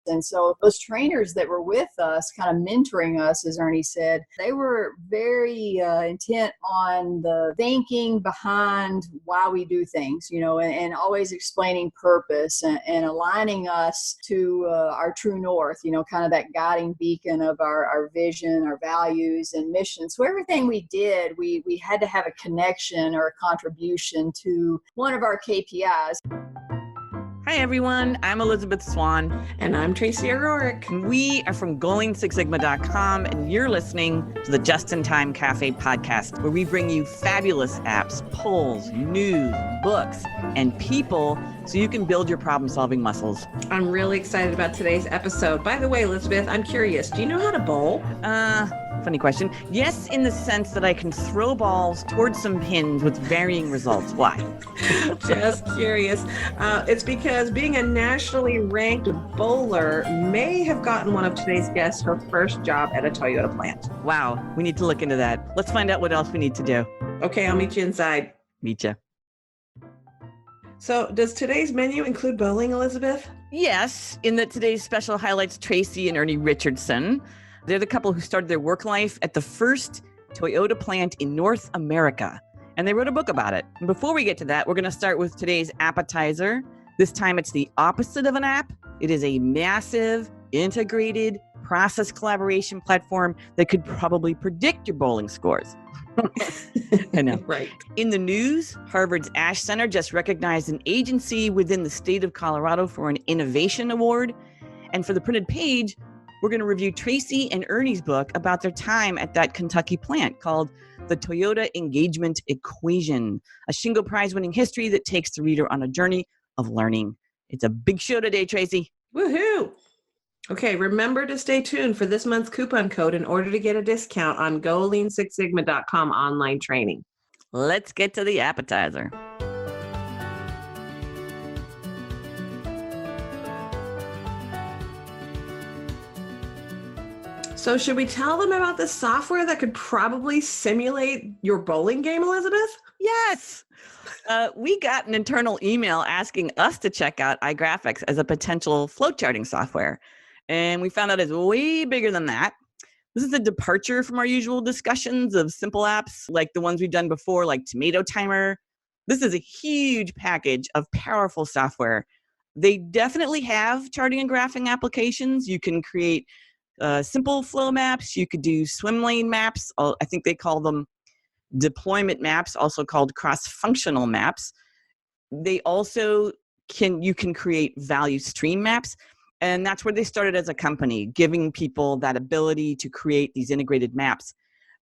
And so those trainers that were with us, kind of mentoring us, as Ernie said, they were very intent on the thinking behind why we do things, and always explaining purpose and aligning us to our true north, kind of that guiding beacon of our vision, our values and mission. So everything we did, we had to have a connection or a contribution to one of our KPIs. Hi, everyone. I'm Elizabeth Swan. And I'm Tracy O'Rourke. We are from GoingSixSigma.com, and you're listening to the Just in Time Cafe podcast, where we bring you fabulous apps, polls, news, books, and people so you can build your problem-solving muscles. I'm really excited about today's episode. By the way, Elizabeth, I'm curious. Do you know how to bowl? Funny question. Yes, in the sense that I can throw balls towards some pins with varying results. Why? Just curious. It's because being a nationally ranked bowler may have gotten one of today's guests her first job at a Toyota plant. Wow, we need to look into that. Let's find out what else we need to do. Okay, I'll meet you inside. Meet you. So does today's menu include bowling, Elizabeth? Yes, in that today's special highlights Tracy and Ernie Richardson. They're the couple who started their work life at the first Toyota plant in North America, and they wrote a book about it. And before we get to that, we're going to start with today's appetizer. This time it's the opposite of an app. It is a massive, integrated process collaboration platform that could probably predict your bowling scores. I know. Right. In the news, Harvard's Ash Center just recognized an agency within the state of Colorado for an innovation award. And for the printed page, we're going to review Tracy and Ernie's book about their time at that Kentucky plant called The Toyota Engagement Equation, a Shingo Prize-winning history that takes the reader on a journey of learning. It's a big show today, Tracy. Woohoo! Okay, remember to stay tuned for this month's coupon code in order to get a discount on GoLeanSixSigma.com online training. Let's get to the appetizer. So should we tell them about the software that could probably simulate your bowling game, Elizabeth? Yes. We got an internal email asking us to check out iGraphics as a potential flowcharting software. And we found out it's way bigger than that. This is a departure from our usual discussions of simple apps like the ones we've done before, like Tomato Timer. This is a huge package of powerful software. They definitely have charting and graphing applications. You can create simple flow maps. You could do swim lane maps. I think they call them deployment maps, also called cross-functional maps. They also you can create value stream maps. And that's where they started as a company, giving people that ability to create these integrated maps.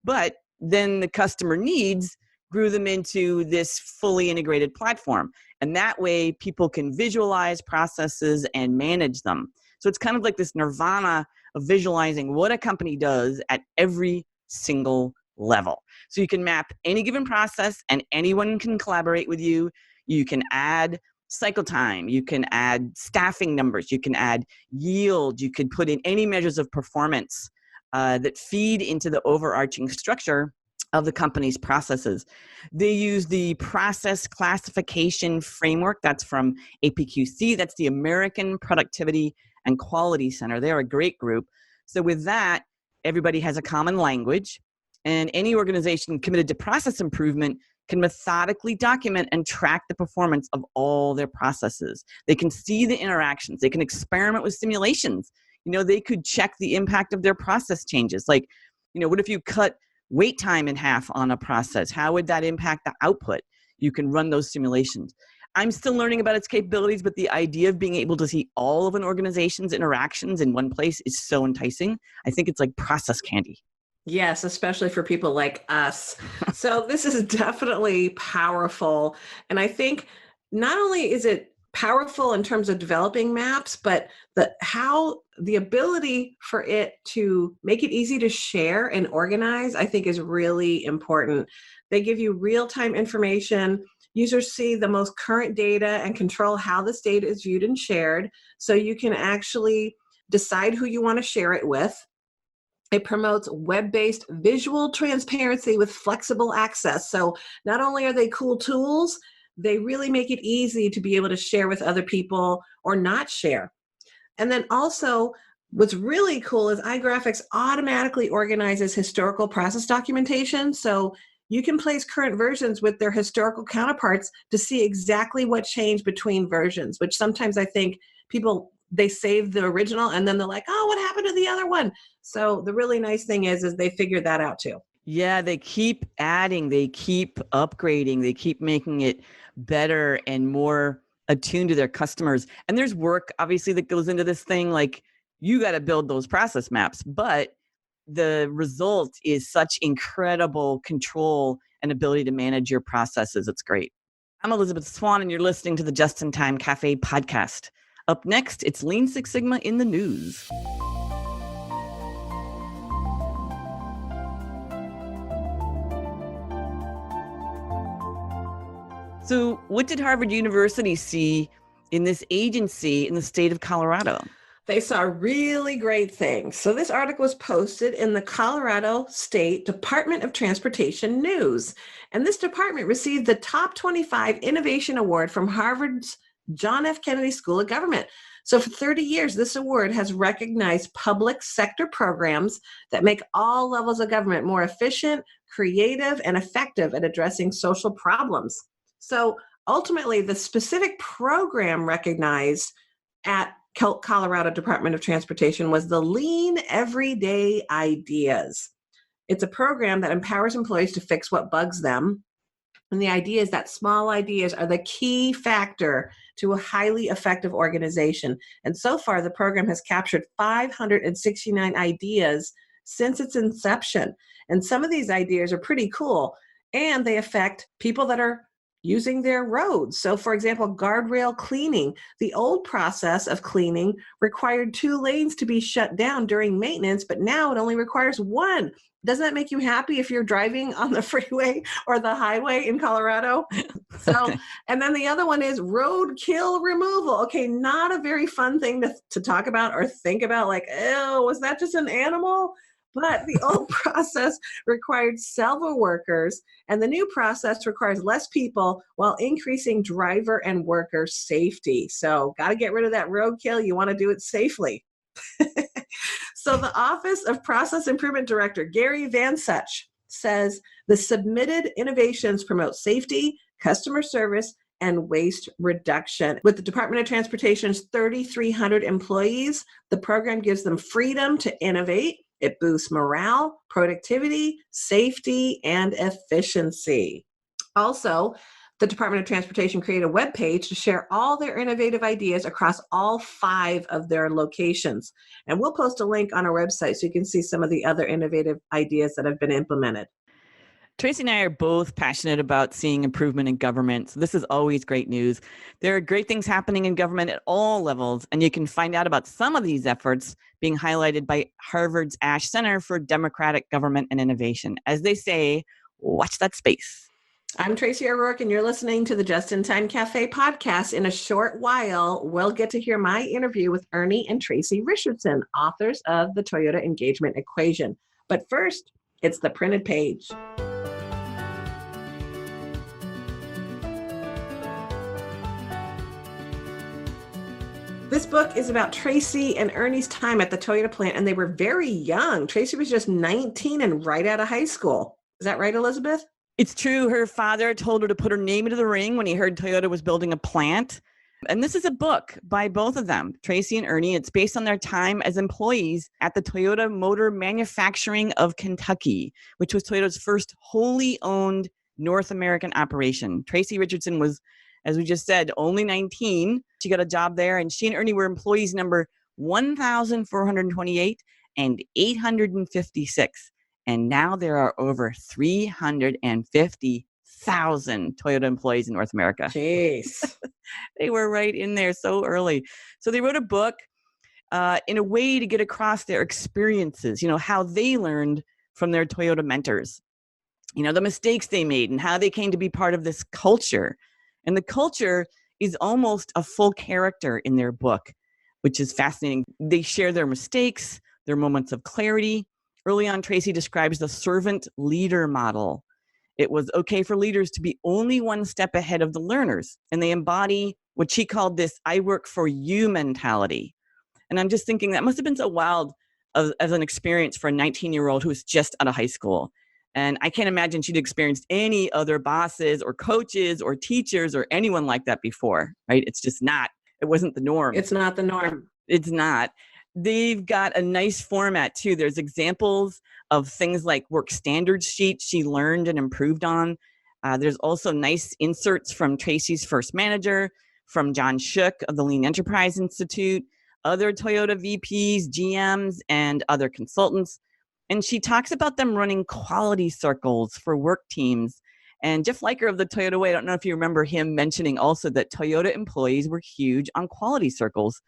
But then the customer needs grew them into this fully integrated platform. And that way people can visualize processes and manage them. So it's kind of like this nirvana of visualizing what a company does at every single level. So you can map any given process and anyone can collaborate with you. You can add cycle time, you can add staffing numbers, you can add yield, you could put in any measures of performance that feed into the overarching structure of the company's processes. They use the process classification framework. That's from APQC. That's the American Productivity and Quality Center. They're a great group. So with that, everybody has a common language, and any organization committed to process improvement can methodically document and track the performance of all their processes. They can see the interactions. They can experiment with simulations. They could check the impact of their process changes. Like, what if you cut wait time in half on a process? How would that impact the output? You can run those simulations. I'm still learning about its capabilities, but the idea of being able to see all of an organization's interactions in one place is so enticing. I think it's like process candy. Yes, especially for people like us. So this is definitely powerful. And I think not only is it powerful in terms of developing maps, but the ability for it to make it easy to share and organize, I think is really important. They give you real-time information. Users see the most current data and control how this data is viewed and shared. So you can actually decide who you want to share it with. It promotes web-based visual transparency with flexible access. So not only are they cool tools, they really make it easy to be able to share with other people or not share. And then also, what's really cool is iGraphics automatically organizes historical process documentation. So you can place current versions with their historical counterparts to see exactly what changed between versions, which sometimes I think people, they save the original and then they're like, oh, what happened to the other one? So the really nice thing is they figured that out too. Yeah, they keep adding, they keep upgrading, they keep making it better and more attuned to their customers. And there's work, obviously, that goes into this thing. Like, you got to build those process maps, but the result is such incredible control and ability to manage your processes. It's great. I'm Elizabeth Swan, and you're listening to the Just in Time Cafe podcast. Up next, it's Lean Six Sigma in the news. So what did Harvard University see in this agency in the state of Colorado? They saw really great things. So this article was posted in the Colorado State Department of Transportation News. And this department received the Top 25 Innovation Award from Harvard's John F. Kennedy School of Government. So for 30 years, this award has recognized public sector programs that make all levels of government more efficient, creative, and effective at addressing social problems. So ultimately, the specific program recognized at Colorado Department of Transportation was the Lean Everyday Ideas. It's a program that empowers employees to fix what bugs them. And the idea is that small ideas are the key factor to a highly effective organization. And so far, the program has captured 569 ideas since its inception. And some of these ideas are pretty cool, and they affect people that are using their roads. So for example, guardrail cleaning. The old process of cleaning required 2 lanes to be shut down during maintenance, but now it only requires 1. Doesn't that make you happy if you're driving on the freeway or the highway in Colorado? So, and then the other one is roadkill removal. Okay, not a very fun thing to talk about or think about, like, oh, was that just an animal? But the old process required several workers, and the new process requires less people while increasing driver and worker safety. So got to get rid of that roadkill. You want to do it safely. So the Office of Process Improvement Director, Gary Van Such, says the submitted innovations promote safety, customer service, and waste reduction. With the Department of Transportation's 3,300 employees, the program gives them freedom to innovate. It boosts morale, productivity, safety, and efficiency. Also, the Department of Transportation created a webpage to share all their innovative ideas across all 5 of their locations. And we'll post a link on our website so you can see some of the other innovative ideas that have been implemented. Tracy and I are both passionate about seeing improvement in government. So this is always great news. There are great things happening in government at all levels, and you can find out about some of these efforts being highlighted by Harvard's Ash Center for Democratic Government and Innovation. As they say, watch that space. I'm Tracy O'Rourke, and you're listening to the Just in Time Cafe podcast. In a short while, we'll get to hear my interview with Ernie and Tracy Richardson, authors of the Toyota Engagement Equation. But first, it's the printed page. This book is about Tracy and Ernie's time at the Toyota plant, and they were very young. Tracy was just 19 and right out of high school. Is that right, Elizabeth? It's true. Her father told her to put her name into the ring when he heard Toyota was building a plant. And this is a book by both of them, Tracy and Ernie. It's based on their time as employees at the Toyota Motor Manufacturing of Kentucky, which was Toyota's first wholly owned North American operation. Tracy Richardson was, as we just said, only 19. She got a job there, and she and Ernie were employees number 1,428 and 856. And now there are over 350,000 Toyota employees in North America. Jeez. They were right in there so early. So they wrote a book in a way to get across their experiences, how they learned from their Toyota mentors, the mistakes they made and how they came to be part of this culture. And the culture is almost a full character in their book, which is fascinating. They share their mistakes, their moments of clarity. Early on, Tracy describes the servant leader model. It was okay for leaders to be only one step ahead of the learners, and they embody what she called this "I work for you" mentality. And I'm just thinking that must have been so wild as an experience for a 19-year-old who was just out of high school. And I can't imagine she'd experienced any other bosses or coaches or teachers or anyone like that before, right? It's just not, it wasn't the norm. It's not the norm. It's not. They've got a nice format too. There's examples of things like work standards sheets she learned and improved on. There's also nice inserts from Tracy's first manager, from John Shook of the Lean Enterprise Institute, other Toyota VPs, GMs, and other consultants. And she talks about them running quality circles for work teams. And Jeff Liker of the Toyota Way, I don't know if you remember him mentioning also that Toyota employees were huge on quality circles.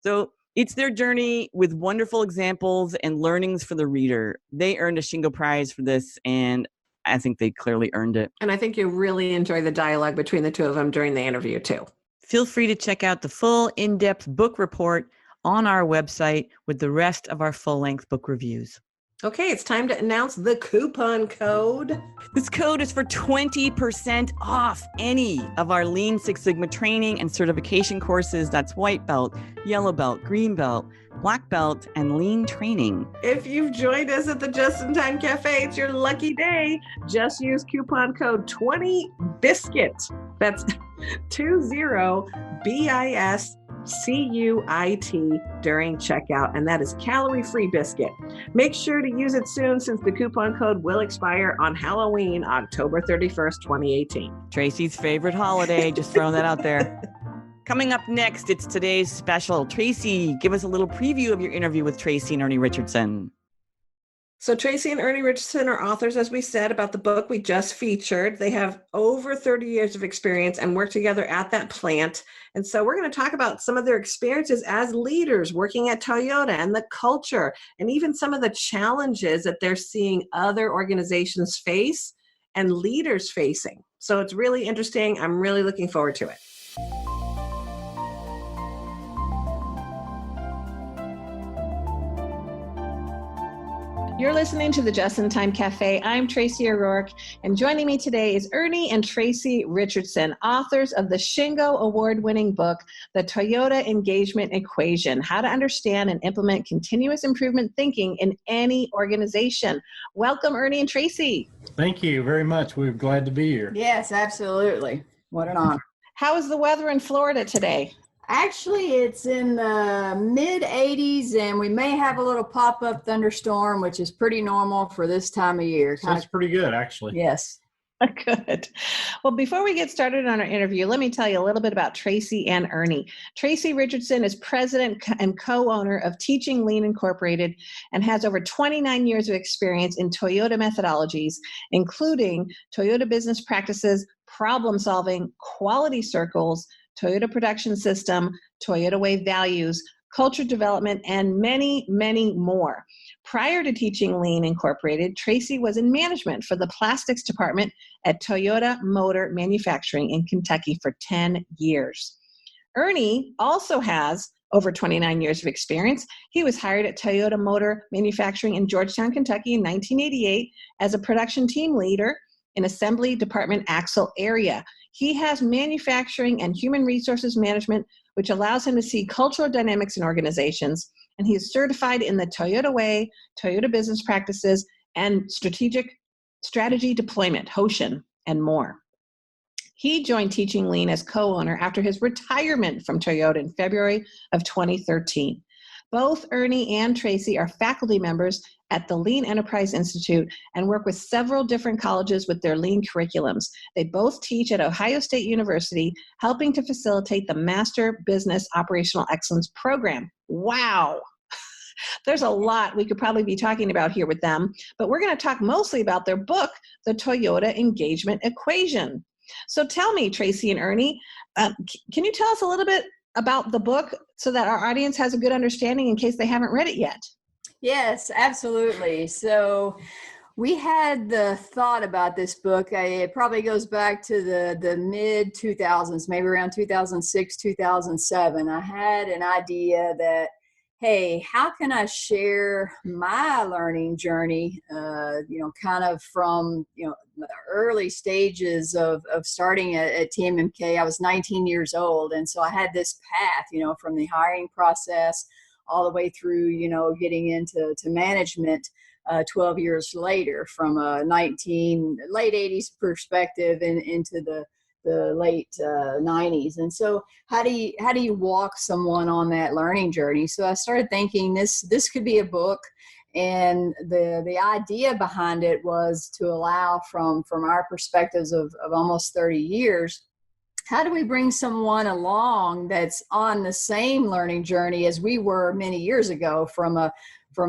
So it's their journey with wonderful examples and learnings for the reader. They earned a Shingo Prize for this, and I think they clearly earned it. And I think you really enjoy the dialogue between the two of them during the interview too. Feel free to check out the full in-depth book report on our website with the rest of our full-length book reviews. Okay, it's time to announce the coupon code. This code is for 20% off any of our Lean Six Sigma training and certification courses. That's white belt, yellow belt, green belt, black belt, and lean training. If you've joined us at the Just in Time Cafe, it's your lucky day. Just use coupon code 20BISCUIT. That's 20BISCUIT during checkout, and that is calorie-free biscuit. Make sure to use it soon since the coupon code will expire on Halloween, October 31st, 2018. Tracy's favorite holiday, just throwing that out there. Coming up next, it's today's special. Tracy, give us a little preview of your interview with Tracy and Ernie Richardson. So Tracy and Ernie Richardson are authors, as we said, about the book we just featured. They have over 30 years of experience and work together at that plant. And so we're going to talk about some of their experiences as leaders working at Toyota and the culture, and even some of the challenges that they're seeing other organizations face and leaders facing. So it's really interesting. I'm really looking forward to it. You're listening to the Just in Time Cafe. I'm Tracy O'Rourke, and joining me today is Ernie and Tracy Richardson, authors of the Shingo award-winning book, The Toyota Engagement Equation: How to Understand and Implement Continuous Improvement Thinking in Any Organization. Welcome, Ernie and Tracy. Thank you very much. We're glad to be here. Yes, absolutely. What an honor. How is the weather in Florida today? Actually, it's in the mid 80s, and we may have a little pop-up thunderstorm, which is pretty normal for this time of year. So it's pretty good, actually. Yes. Good. Well, before we get started on our interview, let me tell you a little bit about Tracy and Ernie. Tracy Richardson is president and co-owner of Teaching Lean Incorporated and has over 29 years of experience in Toyota methodologies, including Toyota business practices, problem solving, quality circles, Toyota production system, Toyota Way values, culture development, and many, many more. Prior to Teaching Lean Incorporated, Tracy was in management for the plastics department at Toyota Motor Manufacturing in Kentucky for 10 years. Ernie also has over 29 years of experience. He was hired at Toyota Motor Manufacturing in Georgetown, Kentucky in 1988 as a production team leader in assembly department axle area. He has manufacturing and human resources management, which allows him to see cultural dynamics in organizations. And he is certified in the Toyota Way, Toyota business practices, and strategy deployment, HOSHN, and more. He joined Teaching Lean as co-owner after his retirement from Toyota in February of 2013. Both Ernie and Tracy are faculty members at the Lean Enterprise Institute and work with several different colleges with their Lean curriculums. They both teach at Ohio State University, helping to facilitate the Master Business Operational Excellence program. Wow. There's a lot we could probably be talking about here with them, but we're going to talk mostly about their book, The Toyota Engagement Equation. So tell me, Tracy and Ernie, can you tell us a little bit about the book so that our audience has a good understanding in case they haven't read it yet? Yes, absolutely. So we had the thought about this book. It probably goes back to the mid 2000s, maybe around 2006, 2007. I had an idea that, hey, how can I share my learning journey, kind of from, the early stages of starting at TMMK. I was 19 years old. And so I had this path, from the hiring process all the way through, getting into management 12 years later, from a late 80s perspective and into the late 90s. And so how do you walk someone on that learning journey? So I started thinking this could be a book. And the idea behind it was to allow, from our perspectives of almost 30 years, how do we bring someone along that's on the same learning journey as we were many years ago, from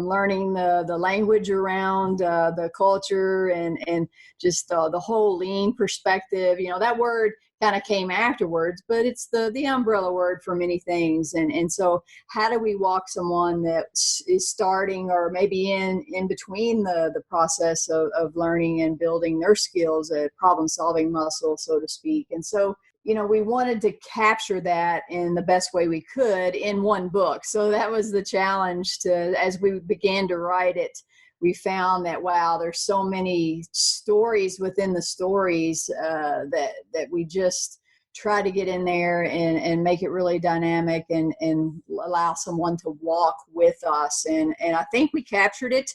learning the language around the culture and just the whole lean perspective. That word kind of came afterwards, but it's the umbrella word for many things. And so how do we walk someone that is starting, or maybe in between the process of learning and building their skills, a problem solving muscle, so to speak. And so we wanted to capture that in the best way we could in one book. So that was the challenge. As we began to write it, we found that, wow, there's so many stories within the stories that we just try to get in there and make it really dynamic and allow someone to walk with us. And I think we captured it.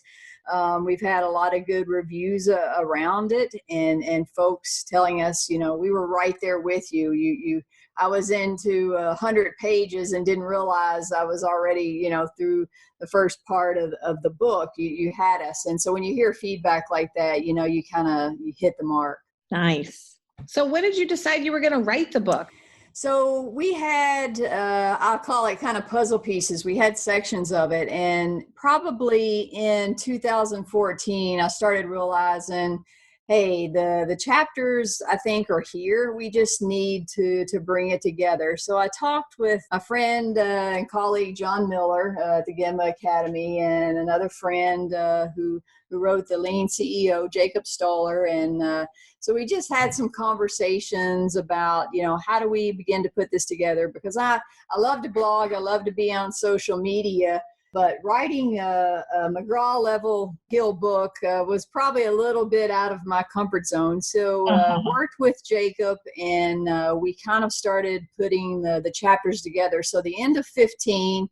We've had a lot of good reviews around it, and folks telling us, we were right there with you. I was into 100 pages and didn't realize I was already, through the first part of the book. You had us. And so when you hear feedback like that, you hit the mark. Nice. So when did you decide you were going to write the book? So we had, I'll call it kind of puzzle pieces. We had sections of it. And probably in 2014, I started realizing, hey, the chapters, I think, are here. We just need to bring it together. So I talked with a friend and colleague, John Miller, at the Gemma Academy, and another friend who wrote The Lean CEO, Jacob Stoller. And so we just had some conversations about, how do we begin to put this together? Because I love to blog. I love to be on social media. But writing a McGraw-level skill book was probably a little bit out of my comfort zone. So worked with Jacob, and we kind of started putting the chapters together. So the end of 15,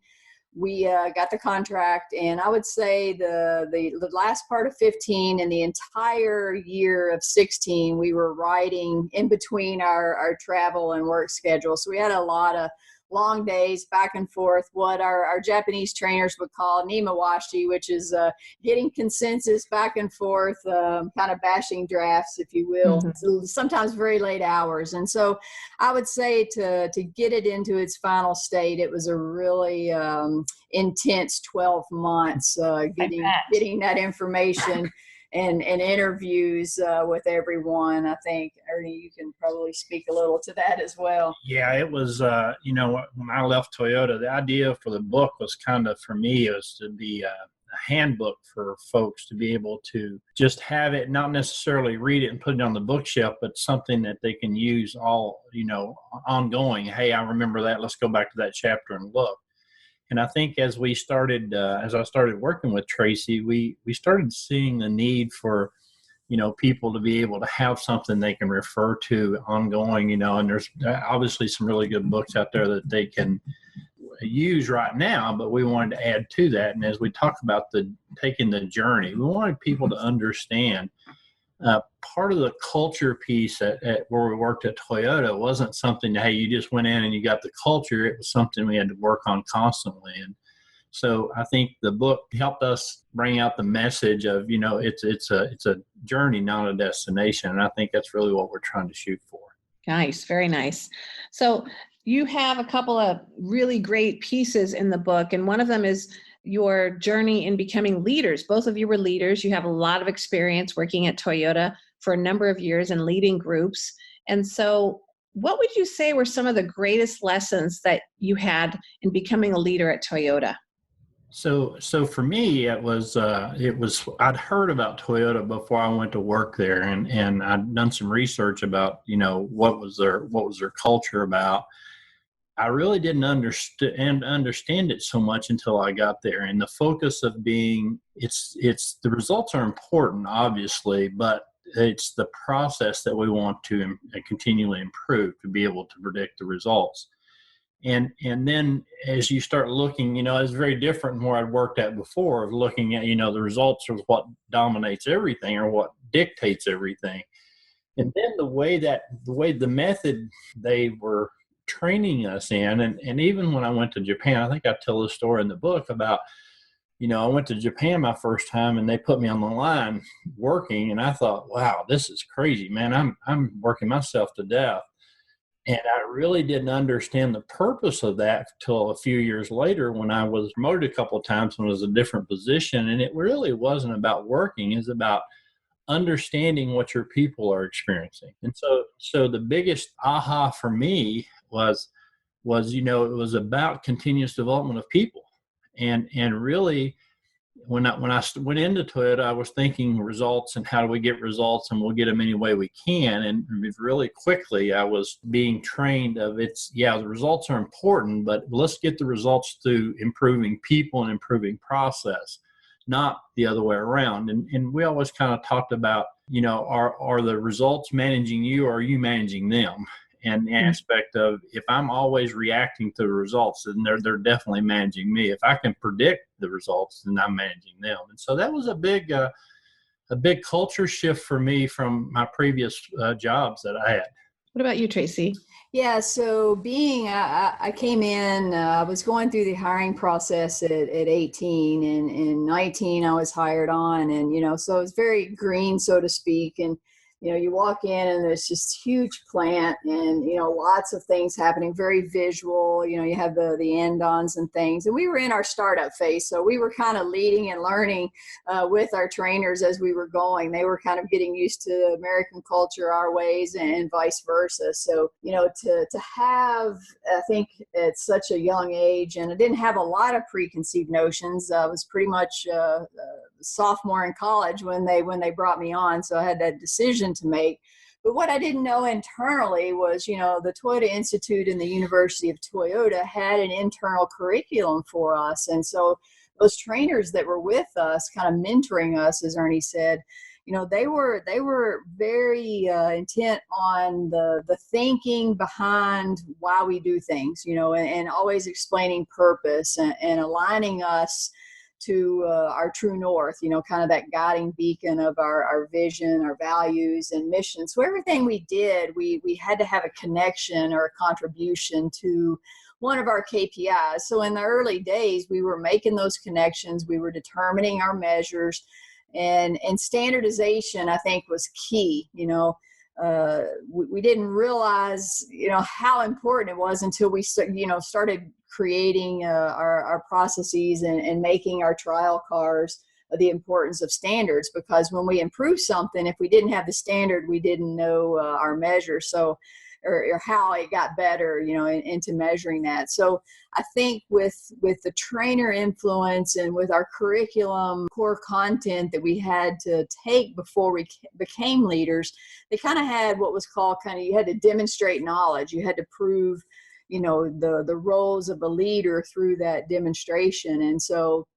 we got the contract, and I would say the last part of 15 and the entire year of 16, we were writing in between our travel and work schedule. So we had a lot of long days back and forth, what our Japanese trainers would call nimawashi, which is getting consensus back and forth, kind of bashing drafts, if you will. So sometimes very late hours. And so I would say to get it into its final state, it was a really intense 12 months getting that information and interviews with everyone. I think, Ernie, you can probably speak a little to that as well. Yeah, it was, when I left Toyota, the idea for the book was kind of, for me, it was to be a handbook for folks to be able to just have it, not necessarily read it and put it on the bookshelf, but something that they can use ongoing. Hey, I remember that. Let's go back to that chapter and look. And I think as I started working with Tracy, we started seeing the need for, people to be able to have something they can refer to ongoing, and there's obviously some really good books out there that they can use right now, but we wanted to add to that. And as we talk about taking the journey, we wanted people to understand part of the culture piece at where we worked at Toyota wasn't something that, hey, you just went in and you got the culture. It was something we had to work on constantly. And so I think the book helped us bring out the message of, it's a journey, not a destination. And I think that's really what we're trying to shoot for. Nice. Very nice. So you have a couple of really great pieces in the book, and one of them is your journey in becoming leaders. Both of you were leaders. You have a lot of experience working at Toyota for a number of years and leading groups. And so what would you say were some of the greatest lessons that you had in becoming a leader at Toyota? So for me, it was I'd heard about Toyota before I went to work there, and I'd done some research about, what was their culture about. I really didn't understand it so much until I got there. And the focus of being, it's the results are important, obviously, but it's the process that we want to continually improve to be able to predict the results. And then as you start looking, it's very different than where I'd worked at before, of looking at, the results are what dominates everything or what dictates everything. And then the method they were training us in, and even when I went to Japan, I think I tell this story in the book about, I went to Japan my first time and they put me on the line working, and I thought, wow, this is crazy, man. I'm working myself to death. And I really didn't understand the purpose of that till a few years later when I was promoted a couple of times when it was a different position. And it really wasn't about working, it's about understanding what your people are experiencing. And so the biggest aha for me was it was about continuous development of people. And really, when I went into Toyota, I was thinking results and how do we get results, and we'll get them any way we can. And really quickly, I was being trained of the results are important, but let's get the results through improving people and improving process, not the other way around. And we always kind of talked about, are the results managing you, or are you managing them? And the aspect of, if I'm always reacting to the results, then they're definitely managing me. If I can predict the results, then I'm managing them. And so that was a big culture shift for me from my previous jobs that I had. What about you, Tracy? Yeah, so I came in, I was going through the hiring process at 18, and in 19 I was hired on, and, so it was very green, so to speak. And, you walk in and there's just huge plant and, lots of things happening, very visual, you have the end-ons and things. And we were in our startup phase, so we were kind of leading and learning with our trainers as we were going. They were kind of getting used to American culture, our ways, and vice versa. So, to have, I think at such a young age, and I didn't have a lot of preconceived notions. I was pretty much sophomore in college when they brought me on, so I had that decision to make. But what I didn't know internally was, the Toyota Institute and the University of Toyota had an internal curriculum for us. And so those trainers that were with us, kind of mentoring us, as Ernie said, they were very intent on the thinking behind why we do things, and always explaining purpose and aligning us to our true north, kind of that guiding beacon of our vision, our values and mission. So everything we did, we had to have a connection or a contribution to one of our KPIs. So in the early days, we were making those connections, we were determining our measures, and standardization, I think, was key. We didn't realize, how important it was until we, started creating our processes and making our trial cars the importance of standards. Because when we improve something, if we didn't have the standard, we didn't know our measure. So, or how it got better, into measuring that. So I think with the trainer influence and with our curriculum core content that we had to take before we became leaders, they kind of had what was called you had to demonstrate knowledge. You had to prove, the roles of a leader through that demonstration. And so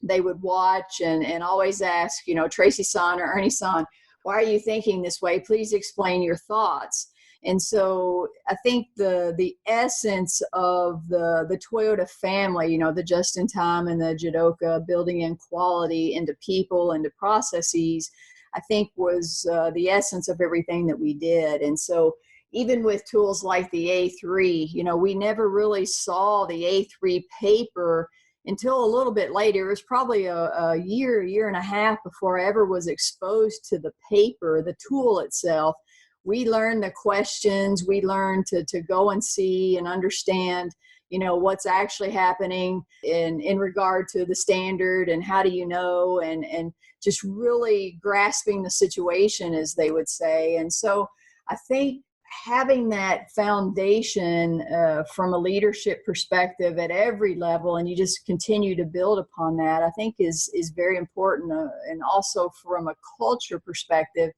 they would watch and always ask, Tracy-san or Ernie-san, why are you thinking this way? Please explain your thoughts. And so I think the essence of the Toyota family, the just-in-time and the Jidoka, building in quality into people, into processes, I think was the essence of everything that we did. And so even with tools like the A3, we never really saw the A3 paper until a little bit later. It was probably a year and a half before I ever was exposed to the paper, the tool itself. We learned the questions, we learned to go and see and understand, what's actually happening in regard to the standard and how do you know, and just really grasping the situation, as they would say. And so I think having that foundation from a leadership perspective at every level, and you just continue to build upon that, I think is very important. And also from a culture perspective,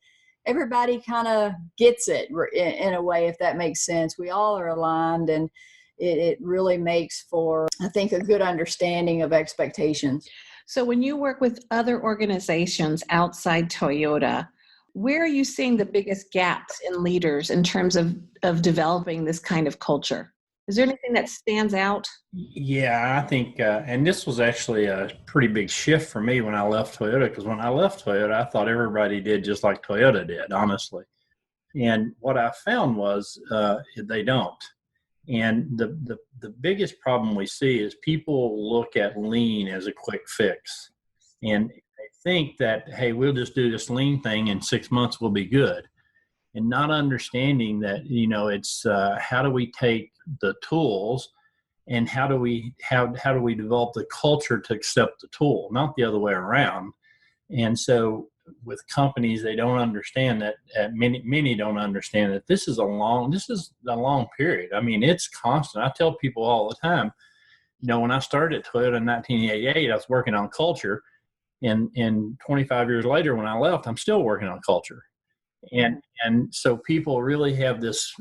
everybody kind of gets it in a way, if that makes sense. We all are aligned, and it really makes for, I think, a good understanding of expectations. So when you work with other organizations outside Toyota, where are you seeing the biggest gaps in leaders in terms of developing this kind of culture? Is there anything that stands out? Yeah, I think, and this was actually a pretty big shift for me when I left Toyota, because when I left Toyota, I thought everybody did just like Toyota did, honestly. And what I found was they don't. And the biggest problem we see is people look at lean as a quick fix. And they think that, hey, we'll just do this lean thing in 6 months, we'll be good. And not understanding that, it's how do we take the tools and how do we develop the culture to accept the tool, not the other way around. And so with companies, they don't understand that. Many don't understand that this is a long period. I mean, it's constant. I tell people all the time, when I started at Toyota in 1988, I was working on culture, and 25 years later, when I left, I'm still working on culture. And so people really have this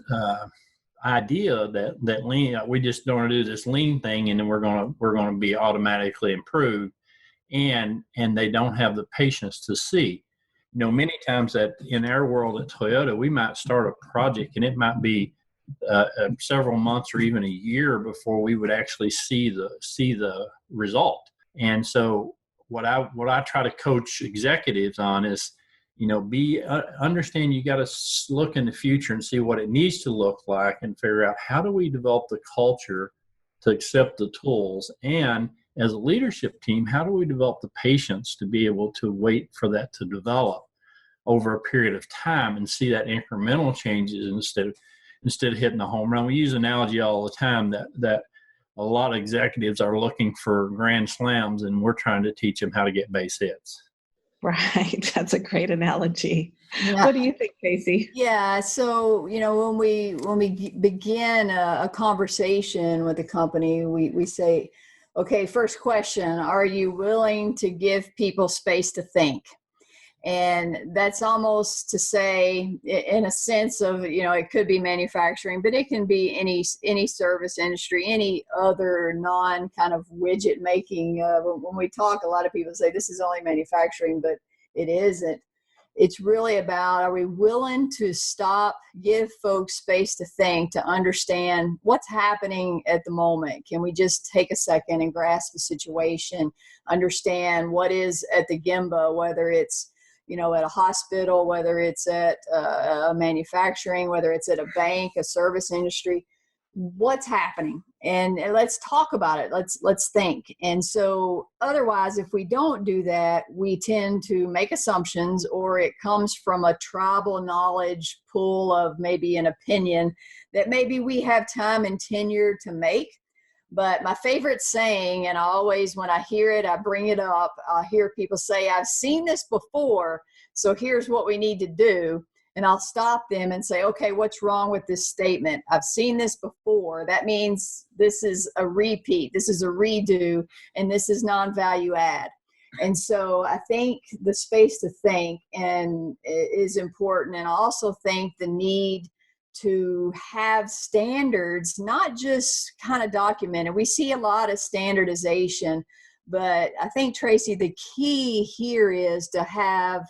idea that lean, we just don't want to do this lean thing, and then we're going to be automatically improved. And they don't have the patience to see. Many times that in our world at Toyota, we might start a project and it might be several months or even a year before we would actually see the result. And so what I try to coach executives on is, understand you got to look in the future and see what it needs to look like and figure out how do we develop the culture to accept the tools, and as a leadership team, how do we develop the patience to be able to wait for that to develop over a period of time and see that incremental changes instead of hitting the home run? We use an analogy all the time that a lot of executives are looking for grand slams, and we're trying to teach them how to get base hits. Right. That's a great analogy. Yeah. What do you think, Casey? Yeah. So, when we begin a conversation with a company, we say, okay, first question, are you willing to give people space to think? And that's almost to say, in a sense of, it could be manufacturing, but it can be any service industry, any other non kind of widget making. When we talk, a lot of people say this is only manufacturing, but it isn't. It's really about, are we willing to stop, give folks space to think, to understand what's happening at the moment? Can we just take a second and grasp the situation, understand what is at the Gemba, whether it's, at a hospital, whether it's at a manufacturing, whether it's at a bank, a service industry, what's happening? And let's talk about it. Let's think. And so otherwise, if we don't do that, we tend to make assumptions, or it comes from a tribal knowledge pool of maybe an opinion that maybe we have time and tenure to make. But my favorite saying, and I always, when I hear it, I bring it up, I hear people say, I've seen this before, so here's what we need to do. And I'll stop them and say, okay, what's wrong with this statement? I've seen this before. That means this is a repeat, this is a redo, and this is non-value add. And so I think the space to think and is important. And I also think the need to have standards, not just kind of documented. We see a lot of standardization, but I think, Tracy, the key here is to have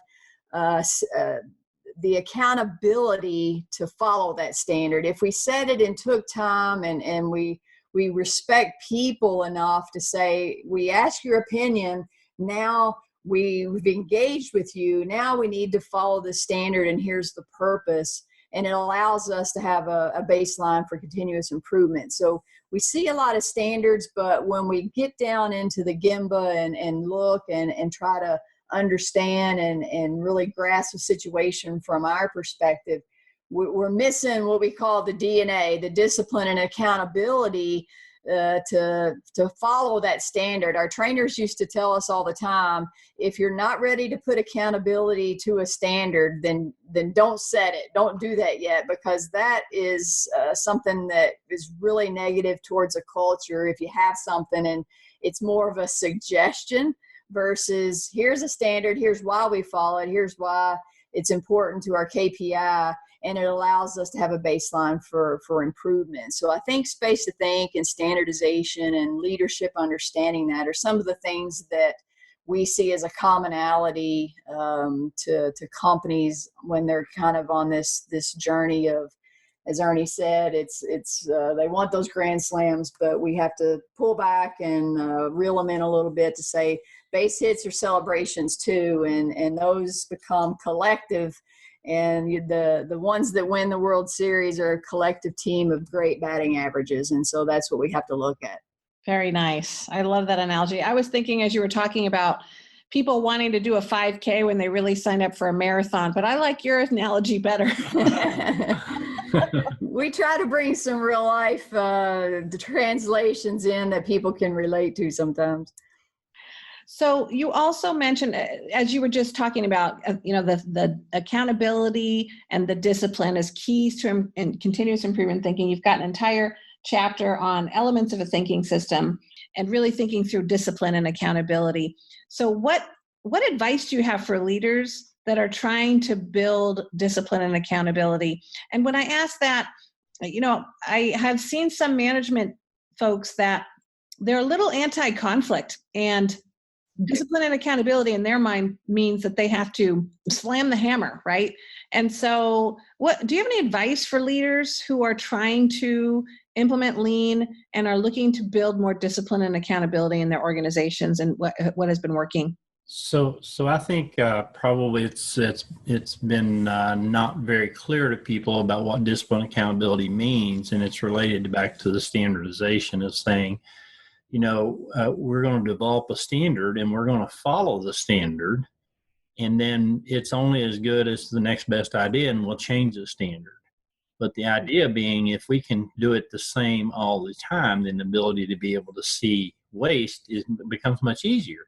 the accountability to follow that standard. If we set it and took time and we respect people enough to say, we ask your opinion, now we've engaged with you, now we need to follow the standard, and here's the purpose. And it allows us to have a baseline for continuous improvement. So we see a lot of standards, but when we get down into the Gemba and look and try to understand and really grasp the situation from our perspective, we're missing what we call the DNA, the discipline and accountability to follow that standard. Our trainers used to tell us all the time, if you're not ready to put accountability to a standard, then don't set it. Don't do that yet, because that is something that is really negative towards a culture. If you have something and it's more of a suggestion versus here's a standard, here's why we follow it, here's why it's important to our KPI, and it allows us to have a baseline for improvement. So I think space to think and standardization and leadership understanding that are some of the things that we see as a commonality to companies when they're kind of on this journey of as Ernie said, they want those grand slams, but we have to pull back and reel them in a little bit to say base hits are celebrations too, and those become collective. And the ones that win the World Series are a collective team of great batting averages, and so that's what we have to look at. Very nice. I love that analogy. I was thinking as you were talking about people wanting to do a 5K when they really sign up for a marathon, but I like your analogy better. We try to bring some real life the translations in that people can relate to sometimes. So you also mentioned, as you were just talking about, the accountability and the discipline as keys to and continuous improvement thinking. You've got an entire chapter on elements of a thinking system and really thinking through discipline and accountability. So what advice do you have for leaders that are trying to build discipline and accountability? And when I ask that, I have seen some management folks that they're a little anti-conflict, and discipline and accountability in their mind means that they have to slam the hammer, right? And so do you have any advice for leaders who are trying to implement lean and are looking to build more discipline and accountability in their organizations, and what has been working? So I think probably it's been not very clear to people about what discipline accountability means, and it's related back to the standardization of saying, we're going to develop a standard and we're going to follow the standard, and then it's only as good as the next best idea, and we'll change the standard. But the idea being, if we can do it the same all the time, then the ability to be able to see waste becomes much easier.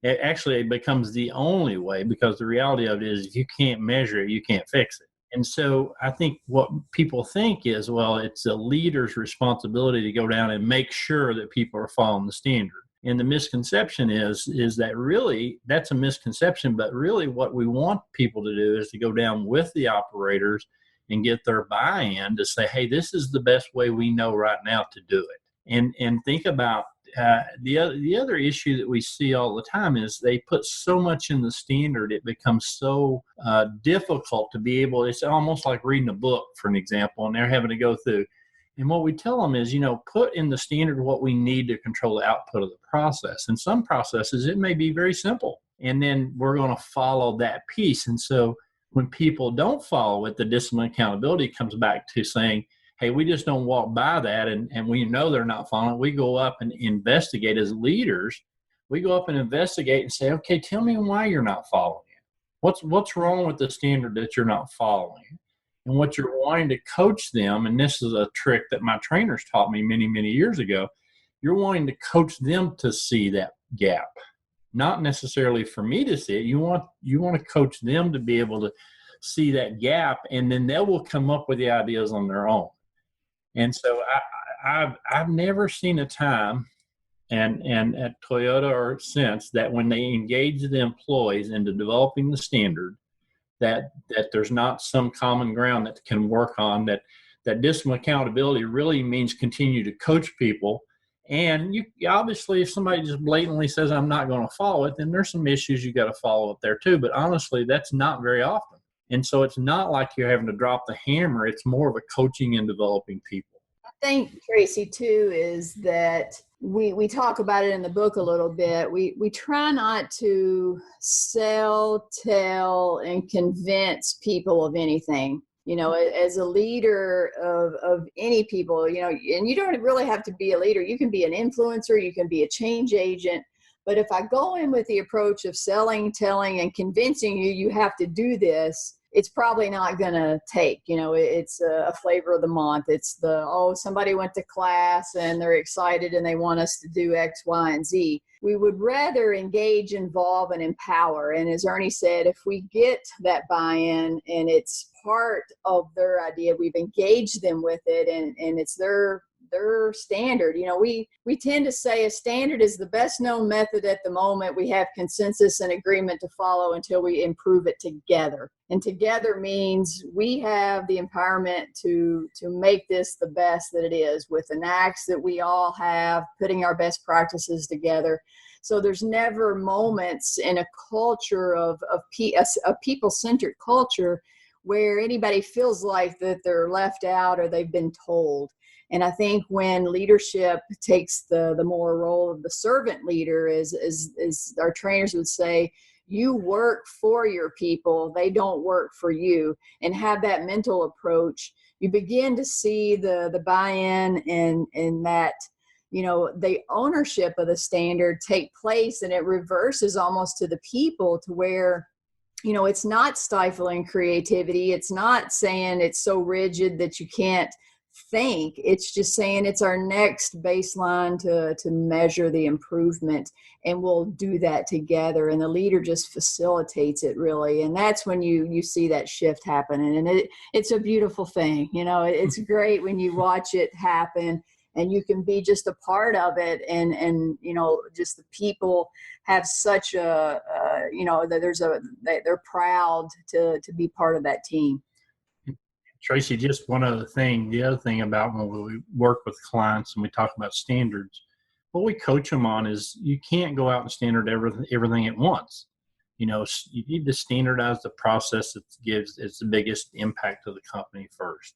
It becomes the only way, because the reality of it is, if you can't measure it, you can't fix it. And so I think what people think is, well, it's a leader's responsibility to go down and make sure that people are following the standard. And the misconception is that really that's a misconception, but really what we want people to do is to go down with the operators and get their buy-in to say, hey, this is the best way we know right now to do it. And think about the other issue that we see all the time is they put so much in the standard, it becomes so difficult to be able. It's almost like reading a book, for an example, and they're having to go through. And what we tell them is, put in the standard what we need to control the output of the process. In some processes, it may be very simple, and then we're going to follow that piece. And so when people don't follow it, the discipline accountability comes back to saying, hey, we just don't walk by that, and we know they're not following it. We go up and investigate as leaders. We go up and investigate and say, okay, tell me why you're not following it. What's wrong with the standard that you're not following? And what you're wanting to coach them, and this is a trick that my trainers taught me many, many years ago, you're wanting to coach them to see that gap. Not necessarily for me to see it. You want to coach them to be able to see that gap, and then they will come up with the ideas on their own. And so I've never seen a time, and at Toyota or since, that when they engage the employees into developing the standard, that there's not some common ground that can work on, that discipline accountability really means continue to coach people. And you obviously, if somebody just blatantly says, I'm not going to follow it, then there's some issues you got to follow up there too. But honestly, that's not very often. And so it's not like you're having to drop the hammer. It's more of a coaching and developing people. I think, Tracy, too, is that we talk about it in the book a little bit. We try not to sell, tell, and convince people of anything. As a leader of any people, and you don't really have to be a leader. You can be an influencer, you can be a change agent. But if I go in with the approach of selling, telling, and convincing you have to do this, it's probably not going to take. It's a flavor of the month. It's somebody went to class and they're excited and they want us to do X, Y, and Z. We would rather engage, involve, and empower. And as Ernie said, if we get that buy-in and it's part of their idea, we've engaged them with it, and it's their standard. We tend to say a standard is the best known method at the moment. We have consensus and agreement to follow until we improve it together. And together means we have the empowerment to make this the best that it is, with an axe that we all have, putting our best practices together. So there's never moments in a culture of a people-centered culture where anybody feels like that they're left out or they've been told. And I think when leadership takes the more role of the servant leader, as our trainers would say, you work for your people, they don't work for you, and have that mental approach, you begin to see the buy-in and that, the ownership of the standard take place, and it reverses almost to the people, to where it's not stifling creativity. It's not saying it's so rigid that you can't think. It's just saying it's our next baseline to measure the improvement, and we'll do that together. And the leader just facilitates it, really. And that's when you see that shift happening. And it's a beautiful thing. It's great when you watch it happen, and you can be just a part of it. And just the people have such that they're proud to be part of that team. Tracy, just one other thing. The other thing about when we work with clients and we talk about standards, what we coach them on is you can't go out and standard everything at once. You need to standardize the process that gives it's the biggest impact to the company first.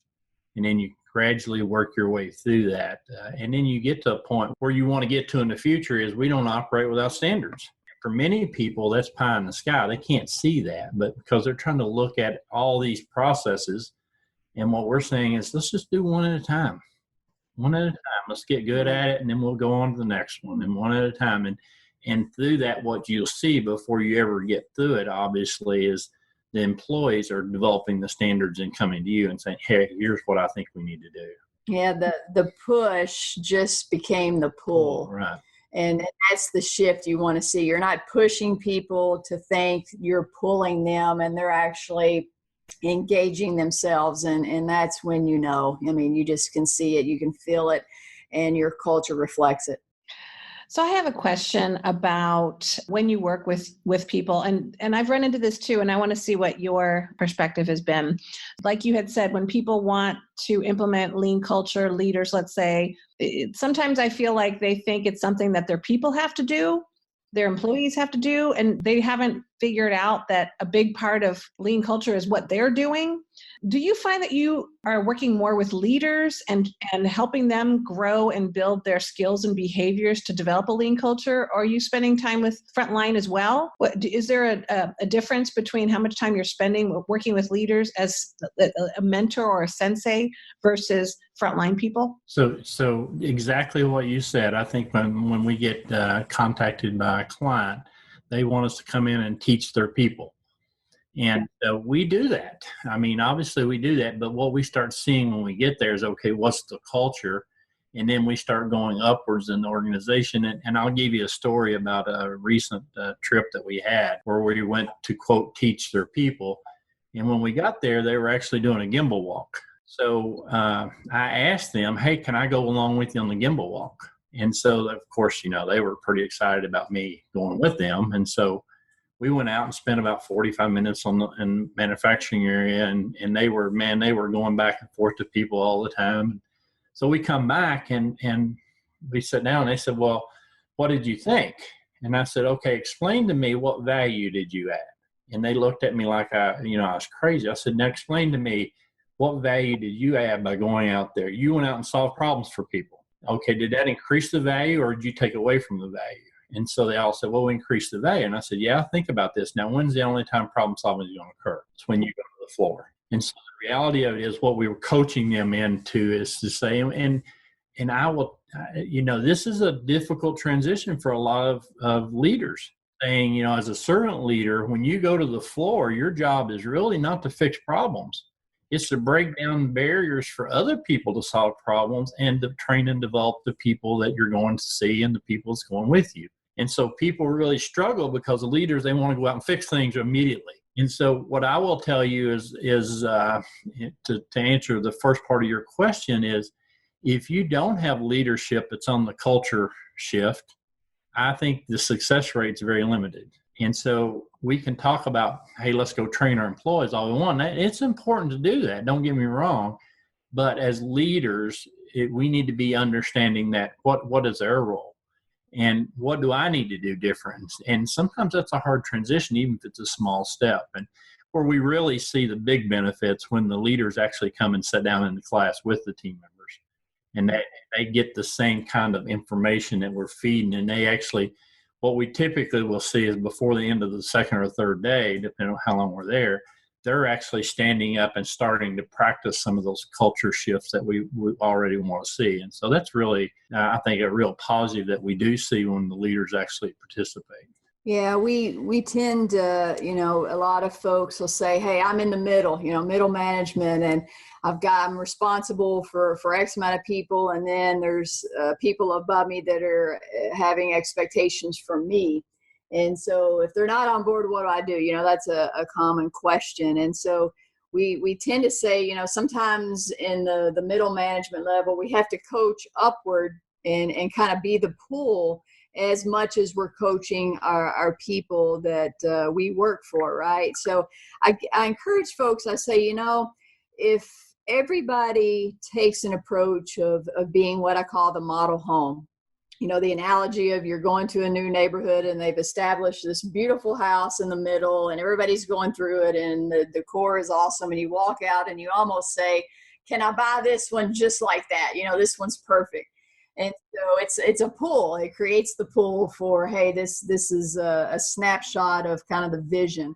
And then you gradually work your way through that. And then you get to a point where you want to get to in the future is we don't operate without standards. For many people, that's pie in the sky. They can't see that, but because they're trying to look at all these processes. And what we're saying is, let's just do one at a time. One at a time. Let's get good at it, and then we'll go on to the next one, and one at a time. And through that, what you'll see before you ever get through it, obviously, is the employees are developing the standards and coming to you and saying, hey, here's what I think we need to do. Yeah, the push just became the pull. Right. And that's the shift you want to see. You're not pushing people to think, you're pulling them, and they're actually engaging themselves, and that's when you just can see it, you can feel it, and your culture reflects it. So I have a question about when you work with people, and I've run into this too, and I want to see what your perspective has been. Like you had said, when people want to implement lean culture, leaders, let's say, sometimes I feel like they think it's something that their people have to do, their employees have to do, and they haven't figured out that a big part of lean culture is what they're doing. Do you find that you are working more with leaders and helping them grow and build their skills and behaviors to develop a lean culture? Or are you spending time with frontline as well? Is there a difference between how much time you're spending working with leaders as a mentor or a sensei versus frontline people? So exactly what you said. I think when we get contacted by a client, they want us to come in and teach their people. And we do that. I mean, obviously we do that, but what we start seeing when we get there is, okay, what's the culture? And then we start going upwards in the organization. And I'll give you a story about a recent trip that we had where we went to, quote, teach their people. And when we got there, they were actually doing a gimbal walk. So I asked them, hey, can I go along with you on the gimbal walk? And so, of course, they were pretty excited about me going with them. And so we went out and spent about 45 minutes in the manufacturing area, and they were going back and forth to people all the time. So we come back and we sat down, and they said, well, what did you think? And I said, okay, explain to me, what value did you add? And they looked at me like I was crazy. I said, now explain to me, what value did you add by going out there? You went out and solved problems for people. Okay, did that increase the value, or did you take away from the value? And so they all said, well, we increased the value. And I said, yeah, think about this. Now, when's the only time problem solving is going to occur? It's when you go to the floor. And so the reality of it is, what we were coaching them into is to say, and I will, this is a difficult transition for a lot of leaders, saying, as a servant leader, when you go to the floor, your job is really not to fix problems. It's to break down barriers for other people to solve problems, and to train and develop the people that you're going to see and the people that's going with you. And so people really struggle because the leaders, they want to go out and fix things immediately. And so what I will tell you is to answer the first part of your question is, if you don't have leadership that's on the culture shift, I think the success rate is very limited. And so we can talk about, hey, let's go train our employees all we want. It's important to do that. Don't get me wrong. But as leaders, we need to be understanding that what is their role, and what do I need to do different? And sometimes that's a hard transition, even if it's a small step. And where we really see the big benefits when the leaders actually come and sit down in the class with the team members. And they get the same kind of information that we're feeding. And they actually, what we typically will see is before the end of the second or third day, depending on how long we're there, they're actually standing up and starting to practice some of those culture shifts that we already want to see. And so that's really, I think, a real positive that we do see when the leaders actually participate. Yeah, we tend to, a lot of folks will say, hey, I'm in the middle, middle management, and I'm responsible for X amount of people. And then there's people above me that are having expectations from me. And so if they're not on board, what do I do? That's a common question. And so we tend to say, sometimes in the middle management level, we have to coach upward and kind of be the pull as much as we're coaching our people that we work for, right? So I encourage folks, I say, if everybody takes an approach of being what I call the model home, the analogy of you're going to a new neighborhood and they've established this beautiful house in the middle and everybody's going through it and the decor is awesome, and you walk out and you almost say, can I buy this one just like that? This one's perfect. And so it's a pull. It creates the pull for, hey, this is a snapshot of kind of the vision.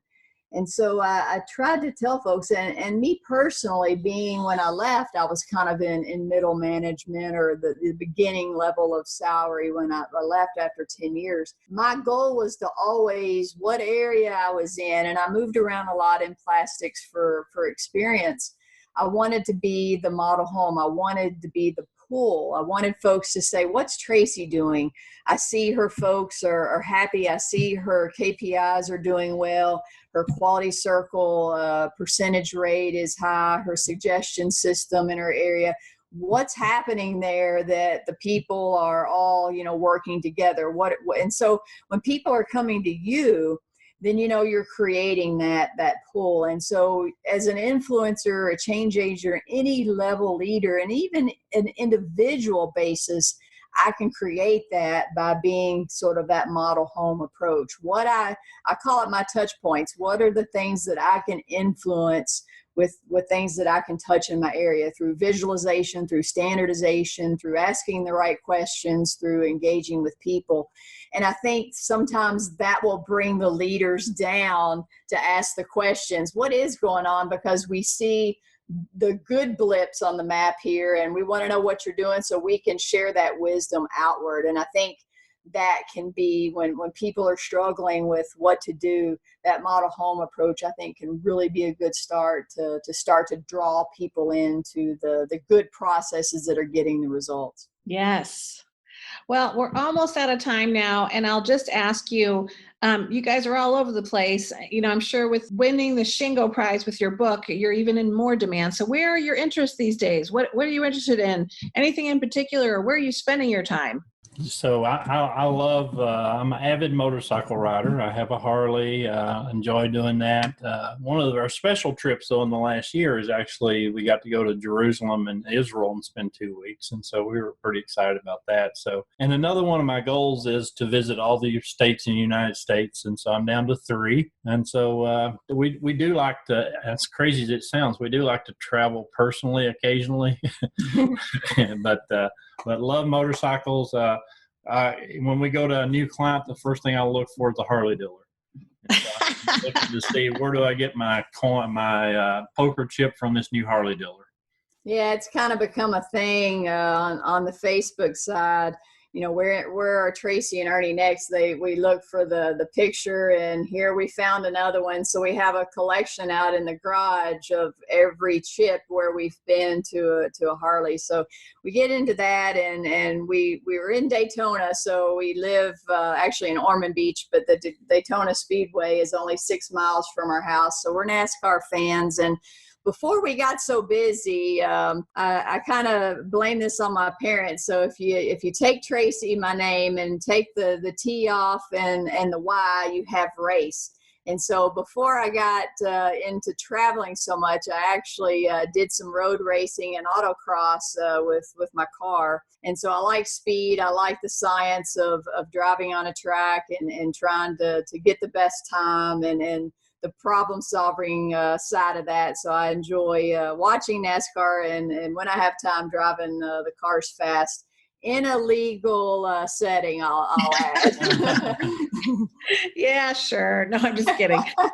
And so I tried to tell folks, and me personally, being when I left, I was kind of in middle management or the beginning level of salary when I left after 10 years. My goal was to always, what area I was in, and I moved around a lot in plastics for experience. I wanted to be the model home. I wanted to be the pool. I wanted folks to say, what's Tracy doing? I see her folks are happy. I see her KPIs are doing well. Her quality circle percentage rate is high. Her suggestion system in her area. What's happening there that the people are all, working together? And so when people are coming to you, then you're creating that pull. And so as an influencer, a change agent, any level leader, and even an individual basis, I can create that by being sort of that model home approach. What I call it my touch points. What are the things that I can influence with things that I can touch in my area through visualization, through standardization, through asking the right questions, through engaging with people. And I think sometimes that will bring the leaders down to ask the questions, what is going on? Because we see the good blips on the map here and we want to know what you're doing so we can share that wisdom outward. And I think that can be when people are struggling with what to do, that model home approach, I think, can really be a good start to start to draw people into the good processes that are getting the results. Yes. Well, we're almost out of time now, and I'll just ask you, you guys are all over the place. I'm sure with winning the Shingo Prize with your book, you're even in more demand. So where are your interests these days? What are you interested in? Anything in particular, or where are you spending your time? So I love, I'm an avid motorcycle rider. I have a Harley, enjoy doing that. One of our special trips, though, in the last year is actually we got to go to Jerusalem and Israel and spend 2 weeks. And so we were pretty excited about that. So, and another one of my goals is to visit all the states in the United States. And so I'm down to 3. And so we do like to, as crazy as it sounds, we do like to travel personally occasionally, but love motorcycles. When we go to a new client, the first thing I'll look for is a Harley dealer. So I'm looking to see where do I get my poker chip from this new Harley dealer. Yeah, it's kind of become a thing on the Facebook side. Where are Tracy and Ernie next? We look for the picture, and here we found another one. So we have a collection out in the garage of every chip where we've been to a Harley. So we get into that, and we were in Daytona. So we live actually in Ormond Beach, but the Daytona Speedway is only 6 miles from our house. So we're NASCAR fans, and before we got so busy, I kind of blame this on my parents. So if you take Tracy, my name, and take the T off and the Y, you have race. And so before I got into traveling so much, I actually did some road racing and autocross with my car. And so I like speed. I like the science of driving on a track and trying to get the best time and problem solving side of that. So I enjoy watching NASCAR, and when I have time, driving the cars fast in a legal setting, I'll add. Yeah, sure. No, I'm just kidding. I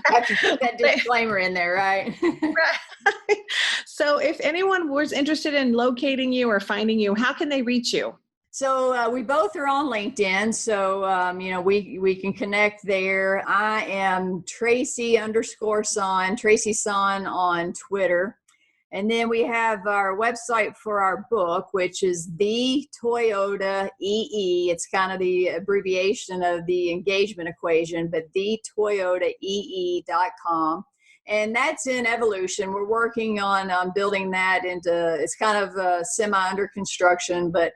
have to put that disclaimer in there, right? Right. So if anyone was interested in locating you or finding you, how can they reach you? So we both are on LinkedIn. So, we can connect there. I am Tracy_Son, Tracy Son on Twitter. And then we have our website for our book, which is the Toyota EE. It's kind of the abbreviation of the engagement equation, but thetoyotaee.com. And that's in evolution. We're working on building that into, it's kind of semi under construction, but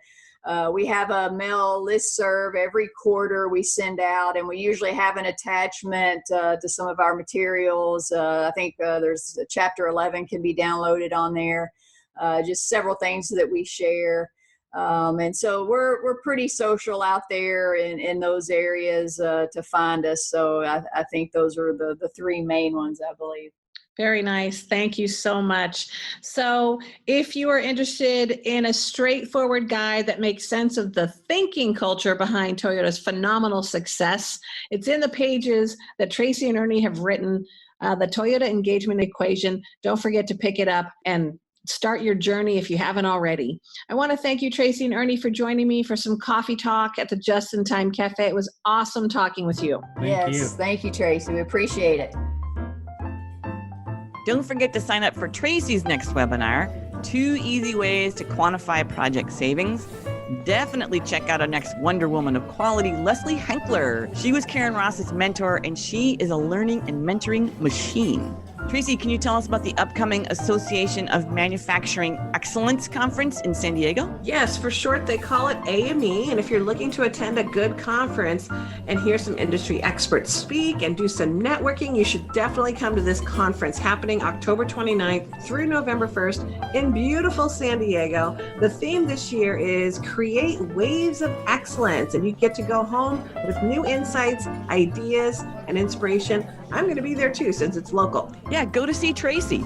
we have a mail listserv every quarter we send out, and we usually have an attachment to some of our materials. I think there's chapter 11 can be downloaded on there, just several things that we share. And so we're pretty social out there in those areas to find us. So I think those are the three main ones, I believe. Very nice. Thank you so much. So if you are interested in a straightforward guide that makes sense of the thinking culture behind Toyota's phenomenal success, it's in the pages that Tracy and Ernie have written, the Toyota Engagement Equation. Don't forget to pick it up and start your journey if you haven't already. I want to thank you, Tracy and Ernie, for joining me for some coffee talk at the Just in Time Cafe. It was awesome talking with you. Thank you, Tracy. We appreciate it. Don't forget to sign up for Tracy's next webinar, 2 Easy Ways to Quantify Project Savings. Definitely check out our next Wonder Woman of Quality, Leslie Henkler. She was Karen Ross's mentor, and she is a learning and mentoring machine. Tracy, can you tell us about the upcoming Association of Manufacturing Excellence Conference in San Diego? Yes, for short, they call it AME. And if you're looking to attend a good conference and hear some industry experts speak and do some networking, you should definitely come to this conference happening October 29th through November 1st in beautiful San Diego. The theme this year is Create Waves of Excellence, and you get to go home with new insights, ideas, and inspiration. I'm going to be there too, since it's local. Yeah, go to see Tracy.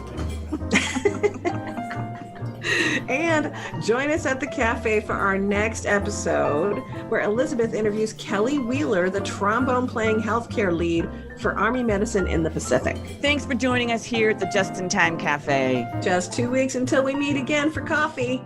And join us at the cafe for our next episode, where Elizabeth interviews Kelly Wheeler, the trombone-playing healthcare lead for Army Medicine in the Pacific. Thanks for joining us here at the Just in Time Cafe. Just 2 weeks until we meet again for coffee.